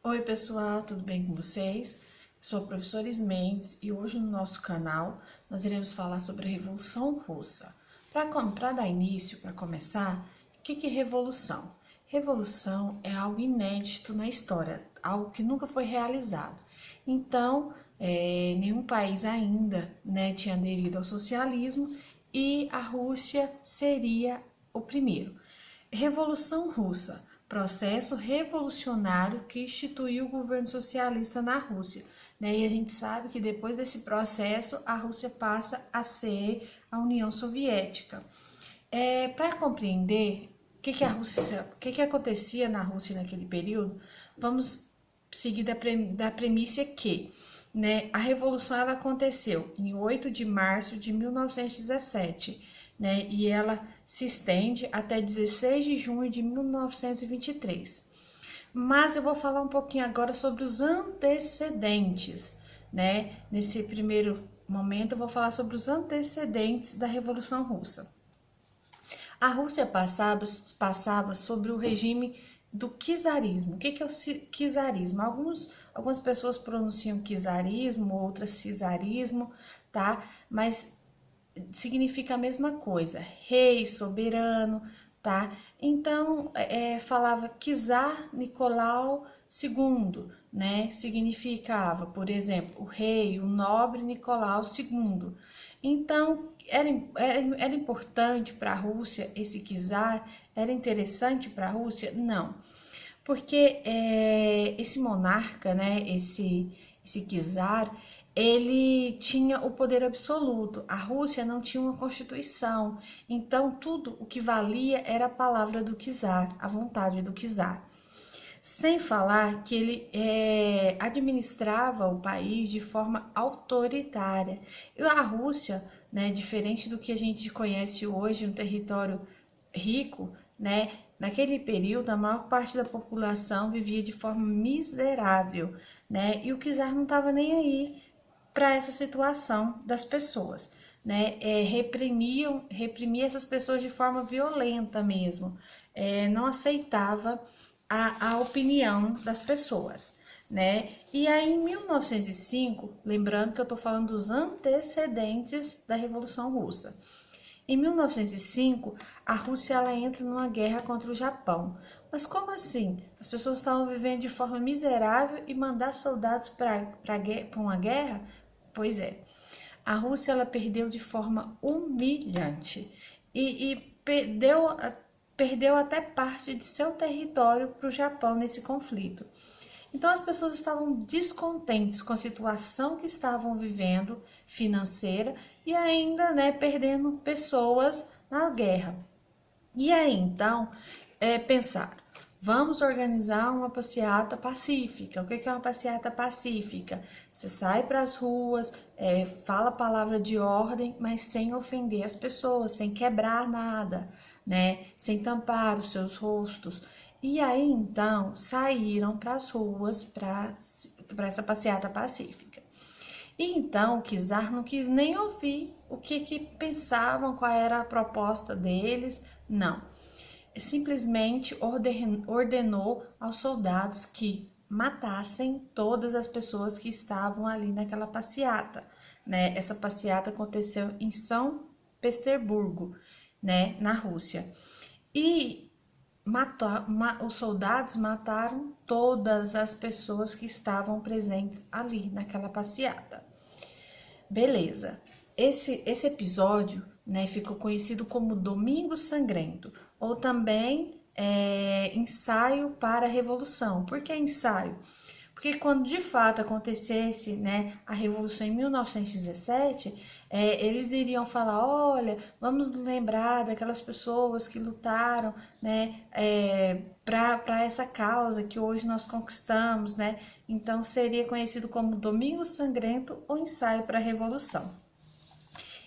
Oi pessoal, tudo bem com vocês? Sou a professora Ismendes e hoje no nosso canal nós iremos falar sobre a Revolução Russa. Para dar início, para começar, o que é revolução? Revolução é algo inédito na história, algo que nunca foi realizado. Então, nenhum país ainda tinha aderido ao socialismo e a Rússia seria o primeiro. Revolução Russa, processo revolucionário que instituiu o governo socialista na Rússia. E a gente sabe que depois desse processo a Rússia passa a ser a União Soviética. Para compreender o que acontecia na Rússia naquele período, vamos seguir da premissa que a Revolução ela aconteceu em 8 de março de 1917, e ela se estende até 16 de junho de 1923. Mas eu vou falar um pouquinho agora sobre os antecedentes, Nesse primeiro momento eu vou falar sobre os antecedentes da Revolução Russa. A Rússia passava sobre o regime do czarismo. O que é o czarismo? Algumas pessoas pronunciam czarismo, outras czarismo, tá? Mas significa a mesma coisa, rei, soberano, tá? Então, falava Czar Nicolau II, Significava, por exemplo, o rei, o nobre Nicolau II. Então, era importante para a Rússia esse czar? Era interessante para a Rússia? Não, porque esse monarca, esse czar, ele tinha o poder absoluto. A Rússia não tinha uma constituição, então tudo o que valia era a palavra do czar, a vontade do czar. Sem falar que ele administrava o país de forma autoritária. E a Rússia, diferente do que a gente conhece hoje, um território rico, naquele período a maior parte da população vivia de forma miserável, e o czar não estava nem aí para essa situação das pessoas, reprimia essas pessoas de forma violenta mesmo, não aceitava a opinião das pessoas, E aí em 1905, lembrando que eu estou falando dos antecedentes da Revolução Russa, em 1905, a Rússia ela entra numa guerra contra o Japão. Mas como assim? As pessoas estavam vivendo de forma miserável e mandar soldados para uma guerra? Pois é, a Rússia ela perdeu de forma humilhante e perdeu até parte de seu território para o Japão nesse conflito. Então as pessoas estavam descontentes com a situação que estavam vivendo financeira e ainda perdendo pessoas na guerra. E aí então pensaram, vamos organizar uma passeata pacífica. O que é uma passeata pacífica? Você sai para as ruas, fala a palavra de ordem, mas sem ofender as pessoas, sem quebrar nada, sem tampar os seus rostos. E aí então saíram para as ruas para essa passeata pacífica. E então o czar não quis nem ouvir o que pensavam, qual era a proposta deles, não. Simplesmente ordenou aos soldados que matassem todas as pessoas que estavam ali naquela passeata, Essa passeata aconteceu em São Petersburgo, na Rússia. E os soldados mataram todas as pessoas que estavam presentes ali naquela passeata. Beleza, esse episódio ficou conhecido como Domingo Sangrento, ou também ensaio para a Revolução. Por que ensaio? Porque quando de fato acontecesse a Revolução em 1917, eles iriam falar, olha, vamos lembrar daquelas pessoas que lutaram para essa causa que hoje nós conquistamos, Então seria conhecido como Domingo Sangrento ou ensaio para a Revolução.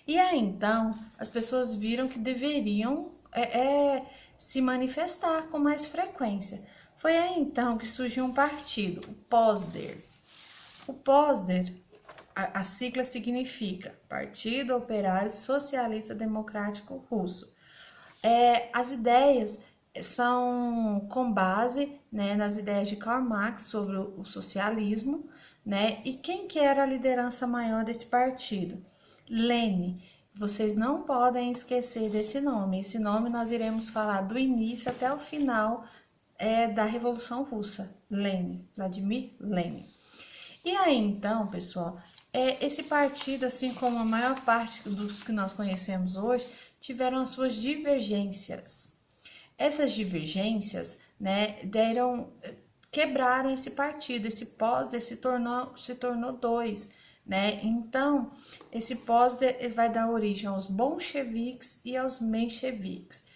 E aí então as pessoas viram que deveriam se manifestar com mais frequência. Foi aí então que surgiu um partido, o POSDER. O POSDER, a sigla significa Partido Operário Socialista Democrático Russo. As ideias são com base, né, nas ideias de Karl Marx sobre o socialismo, né? E quem que era a liderança maior desse partido? Lenin. Vocês não podem esquecer desse nome. Esse nome nós iremos falar do início até o final da Revolução Russa. Lenin, Vladimir Lenin. E aí, então, pessoal, esse partido, assim como a maior parte dos que nós conhecemos hoje, tiveram as suas divergências. Essas divergências, né, quebraram esse partido, esse POSDE se tornou dois, né? Então, esse POSDE vai dar origem aos bolcheviques e aos mencheviques.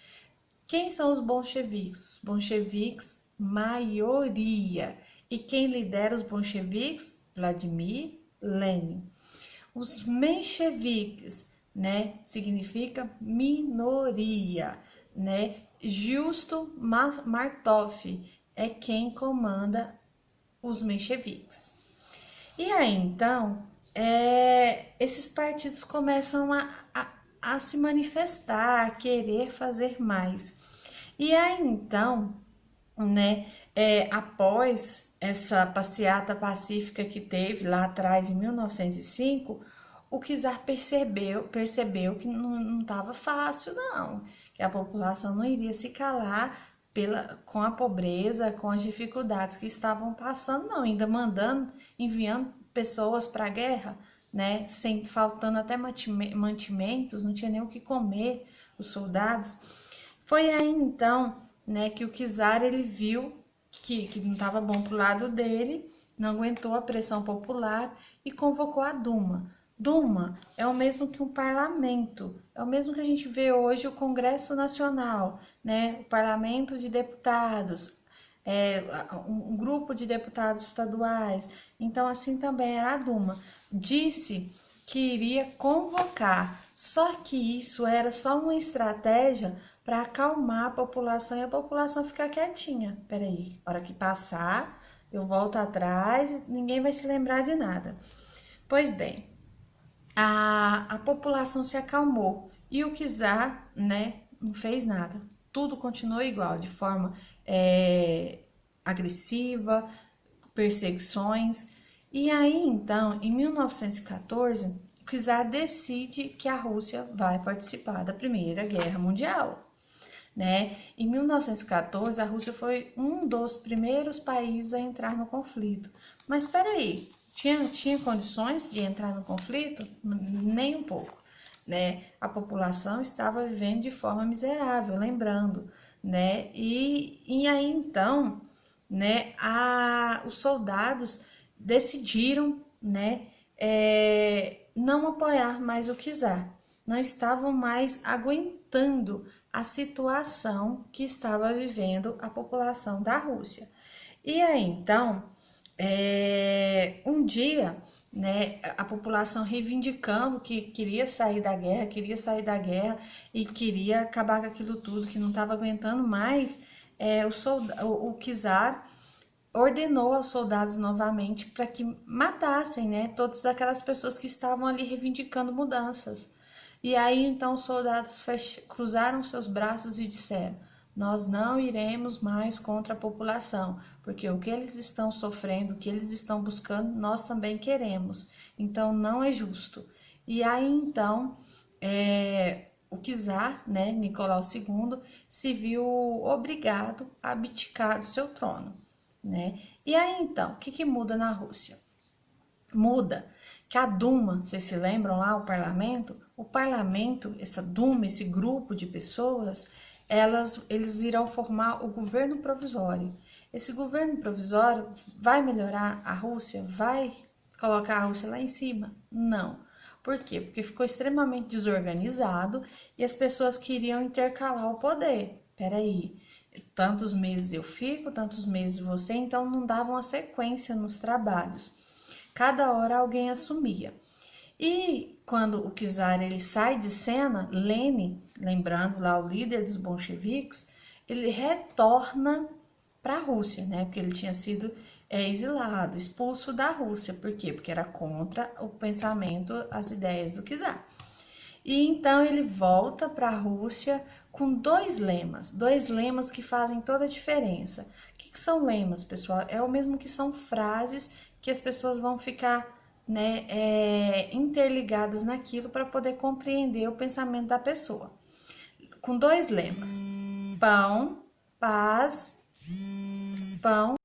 Quem são os bolcheviques? Os bolcheviques, maioria. E quem lidera os bolcheviques? Vladimir Lenin. Os mencheviques, né, significa minoria, né? Justo Martov é quem comanda os mencheviques. E aí, então, esses partidos começam a se manifestar, a querer fazer mais. E aí, então, né, após essa passeata pacífica que teve lá atrás, em 1905, o czar percebeu que não estava fácil, não, que a população não iria se calar com a pobreza, com as dificuldades que estavam passando, não, ainda enviando pessoas para a guerra, né, faltando até mantimentos, não tinha nem o que comer os soldados. Foi aí então, né, que o czar ele viu que não estava bom pro lado dele, não aguentou a pressão popular e convocou a Duma. Duma é o mesmo que um parlamento, é o mesmo que a gente vê hoje o Congresso Nacional, né, o parlamento de deputados, um grupo de deputados estaduais. Então, assim também era a Duma. Disse que iria convocar, só que isso era só uma estratégia para acalmar a população e a população ficar quietinha. Peraí, hora que passar, eu volto atrás e ninguém vai se lembrar de nada. Pois bem, a população se acalmou e o czar, né, não fez nada. Tudo continuou igual, de forma agressiva, perseguições. E aí, então, em 1914, o czar decide que a Rússia vai participar da Primeira Guerra Mundial. Né? Em 1914, a Rússia foi um dos primeiros países a entrar no conflito. Mas espera aí, tinha condições de entrar no conflito? Nem um pouco. Né? A população estava vivendo de forma miserável, lembrando. Né? E aí, então, né, os soldados decidiram, né, não apoiar mais o czar. Não estavam mais aguentando a situação que estava vivendo a população da Rússia. E aí, então, um dia, né, a população reivindicando que queria sair da guerra e queria acabar com aquilo tudo, que não estava aguentando mais, o czar ordenou aos soldados novamente para que matassem, né, todas aquelas pessoas que estavam ali reivindicando mudanças. E aí então os soldados cruzaram seus braços e disseram: nós não iremos mais contra a população, porque o que eles estão sofrendo, o que eles estão buscando, nós também queremos. Então não é justo. E aí então o czar, né, Nicolau II, se viu obrigado a abdicar do seu trono. Né? E aí então, o que muda na Rússia? Muda que a Duma, vocês se lembram lá, o parlamento, essa Duma, esse grupo de pessoas, eles irão formar o governo provisório. Esse governo provisório vai melhorar a Rússia? Vai colocar a Rússia lá em cima? Não. Por quê? Porque ficou extremamente desorganizado e as pessoas queriam intercalar o poder. Peraí, tantos meses eu fico, tantos meses você, então não dava uma sequência nos trabalhos. Cada hora alguém assumia. E quando o czar ele sai de cena, Lenin, lembrando lá o líder dos bolcheviques, ele retorna para a Rússia, né? Porque ele tinha sido exilado, expulso da Rússia. Por quê? Porque era contra o pensamento, as ideias do czar. E então ele volta para a Rússia com dois lemas que fazem toda a diferença. O que são lemas, pessoal? É o mesmo que são frases que as pessoas vão ficar, né, interligadas naquilo para poder compreender o pensamento da pessoa. Com dois lemas: pão, paz, pão.